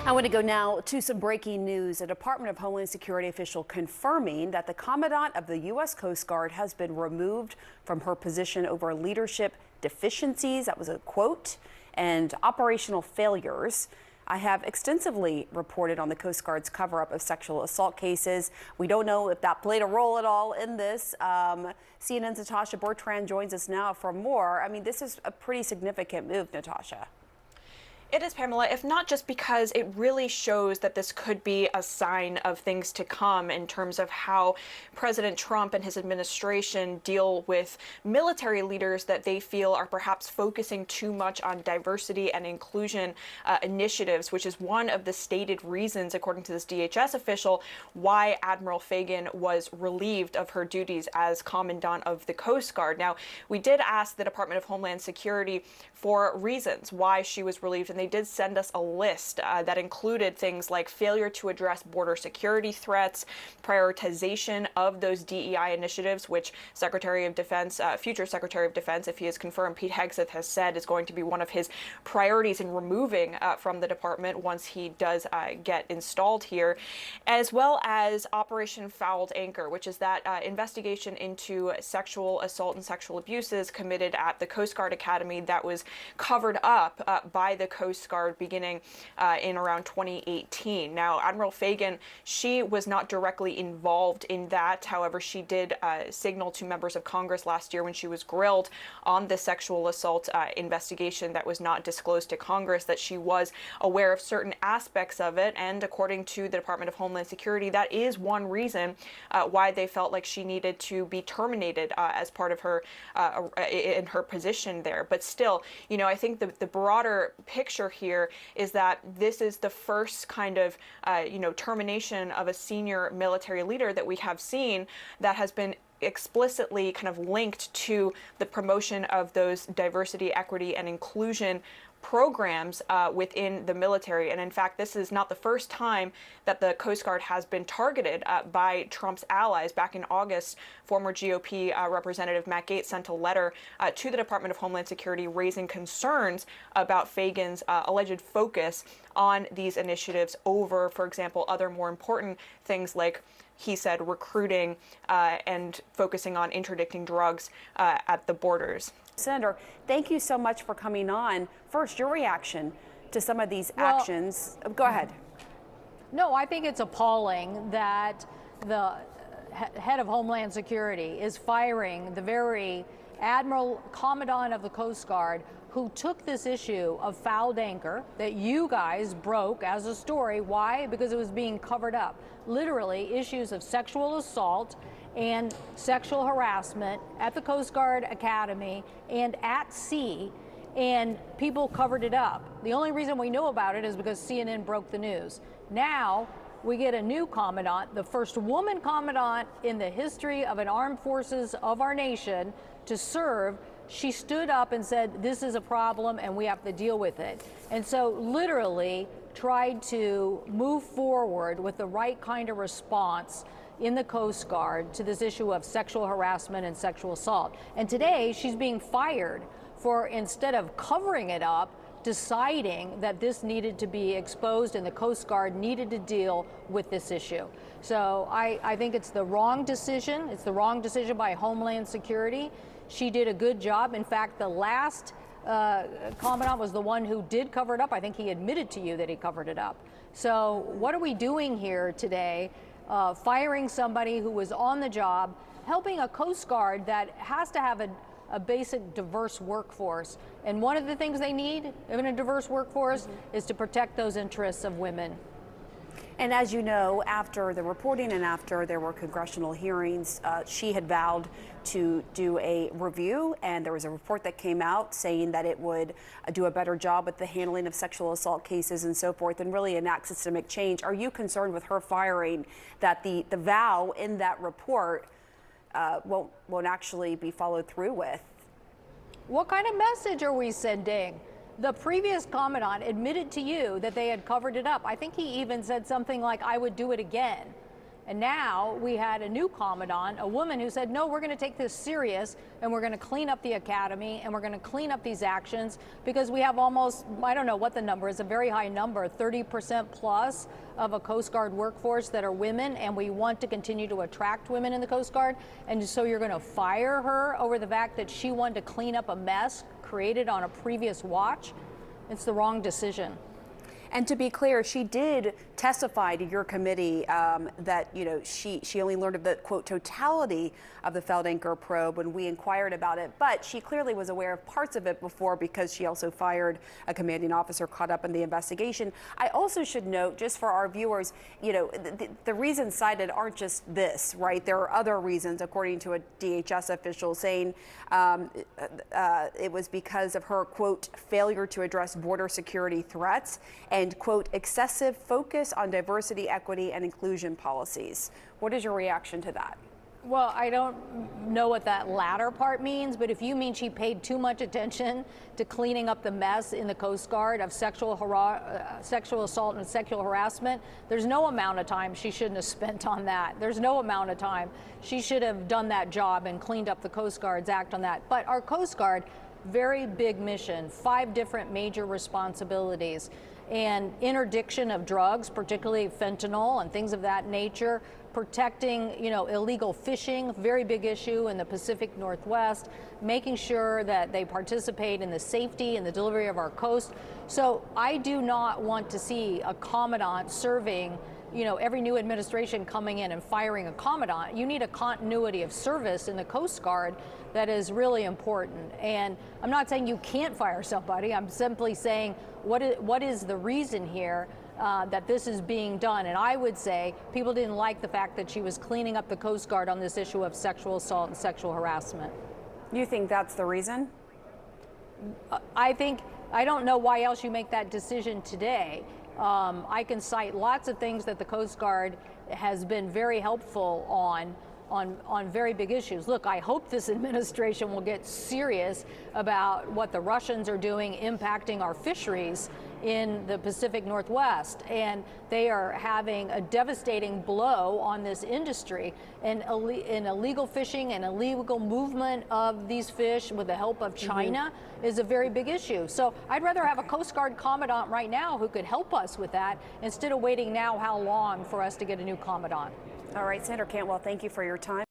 I want to go now to some breaking news. A Department of Homeland Security official confirming that the commandant of the U.S. Coast Guard has been removed from her position over leadership deficiencies. That was a quote. And operational failures. I have extensively reported on the Coast Guard's cover-up of sexual assault cases. We don't know if that played a role at all in this. CNN's Natasha Bertrand joins us now for more. I mean, this is a pretty significant move, Natasha. It is, Pamela, if not just because it really shows that this could be a sign of things to come in terms of how President Trump and his administration deal with military leaders that they feel are perhaps focusing too much on diversity and inclusion initiatives, which is one of the stated reasons, according to this DHS official, why Admiral Fagan was relieved of her duties as Commandant of the Coast Guard. Now, we did ask the Department of Homeland Security for reasons why she was relieved, and they did send us a list that included things like failure to address border security threats, prioritization of those DEI initiatives, which Secretary of Defense, future Secretary of Defense, if he is confirmed, Pete Hegseth has said is going to be one of his priorities in removing from the department once he does get installed here, as well as Operation Fouled Anchor, which is that investigation into sexual assault and sexual abuses committed at the Coast Guard Academy that was covered up by the Coast Guard beginning in around 2018. Now, Admiral Fagan, she was not directly involved in that. However, she did signal to members of Congress last year when she was grilled on the sexual assault investigation that was not disclosed to Congress that she was aware of certain aspects of it. And according to the Department of Homeland Security, that is one reason why they felt like she needed to be terminated as part of her in her position there. But still, you know, I think the broader picture here is that this is the first kind of, termination of a senior military leader that we have seen that has been explicitly kind of linked to the promotion of those diversity, equity, and inclusion programs within the military. And in fact, this is not the first time that the Coast Guard has been targeted by Trump's allies. Back in August, former GOP Representative Matt Gaetz sent a letter to the Department of Homeland Security raising concerns about Fagan's alleged focus on these initiatives over, for example, other more important things like, he said, recruiting and focusing on interdicting drugs at the borders. Senator, thank you so much for coming on. First, your reaction to some of these actions. Go ahead. No, I think it's appalling that the head of Homeland Security is firing the very Admiral Commandant of the Coast Guard who took this issue of fouled anchor that you guys broke as a story. Why? Because it was being covered up. Literally, issues of sexual assault and sexual harassment at the Coast Guard Academy and at sea, and people covered it up. The only reason we know about it is because CNN broke the news. Now we get a new commandant, the first woman commandant in the history of an armed forces of our nation to serve. She stood up and said, this is a problem and we have to deal with it. And so literally tried to move forward with the right kind of response in the Coast Guard to this issue of sexual harassment and sexual assault. And today she's being fired for, instead of covering it up, deciding that this needed to be exposed and the Coast Guard needed to deal with this issue. So I think it's the wrong decision. It's the wrong decision by Homeland Security. She did a good job. In fact, the last commandant was the one who did cover it up. I think he admitted to you that he covered it up. So what are we doing here today? Firing somebody who was on the job, helping a Coast Guard that has to have a basic diverse workforce. And one of the things they need in a diverse workforce is to protect those interests of women. And as you know, after the reporting and after there were congressional hearings, she had vowed to do a review, and there was a report that came out saying that it would do a better job with the handling of sexual assault cases and so forth, and really enact systemic change. Are you concerned with her firing, that the vow in that report won't actually be followed through with? What kind of message are we sending? The previous commandant admitted to you that they had covered it up. I think he even said something like, I would do it again. And now we had a new commandant, a woman who said, no, we're going to take this serious and we're going to clean up the academy and we're going to clean up these actions, because we have almost, I don't know what the number is, a very high number, 30% plus of a Coast Guard workforce that are women, and we want to continue to attract women in the Coast Guard. And so you're going to fire her over the fact that she wanted to clean up a mess created on a previous watch? It's the wrong decision. And to be clear, she did testify to your committee that, you know, she only learned of the, quote, totality of the Feldanker probe when we inquired about it. But she clearly was aware of parts of it before, because she also fired a commanding officer caught up in the investigation. I also should note, just for our viewers, you know, the reasons cited aren't just this, right? There are other reasons, according to a DHS official, saying it was because of her, quote, failure to address border security threats and, quote, excessive focus on diversity, equity, and inclusion policies. What is your reaction to that? Well, I don't know what that latter part means, but if you mean she paid too much attention to cleaning up the mess in the Coast Guard of sexual assault and sexual harassment, there's no amount of time she shouldn't have spent on that. There's no amount of time. She should have done that job and cleaned up the Coast Guard's act on that. But our Coast Guard, very big mission, 5 different major responsibilities, and interdiction of drugs, particularly fentanyl and things of that nature, protecting, you know, illegal fishing, very big issue in the Pacific Northwest, making sure that they participate in the safety and the delivery of our coast. So I do not want to see a commandant serving, you know, every new administration coming in and firing a commandant. You need a continuity of service in the Coast Guard that is really important. And I'm not saying you can't fire somebody. I'm simply saying what is the reason here that this is being done. And I would say people didn't like the fact that she was cleaning up the Coast Guard on this issue of sexual assault and sexual harassment. You think that's the reason? I don't know why else you make that decision today. I can cite lots of things that the Coast Guard has been very helpful on very big issues. Look, I hope this administration will get serious about what the Russians are doing impacting our fisheries in the Pacific Northwest, and they are having a devastating blow on this industry. And illegal fishing and illegal movement of these fish with the help of China is a very big issue. So I'd rather have a Coast Guard commandant right now who could help us with that, instead of waiting now how long for us to get a new commandant. All right, Senator Cantwell, thank you for your time.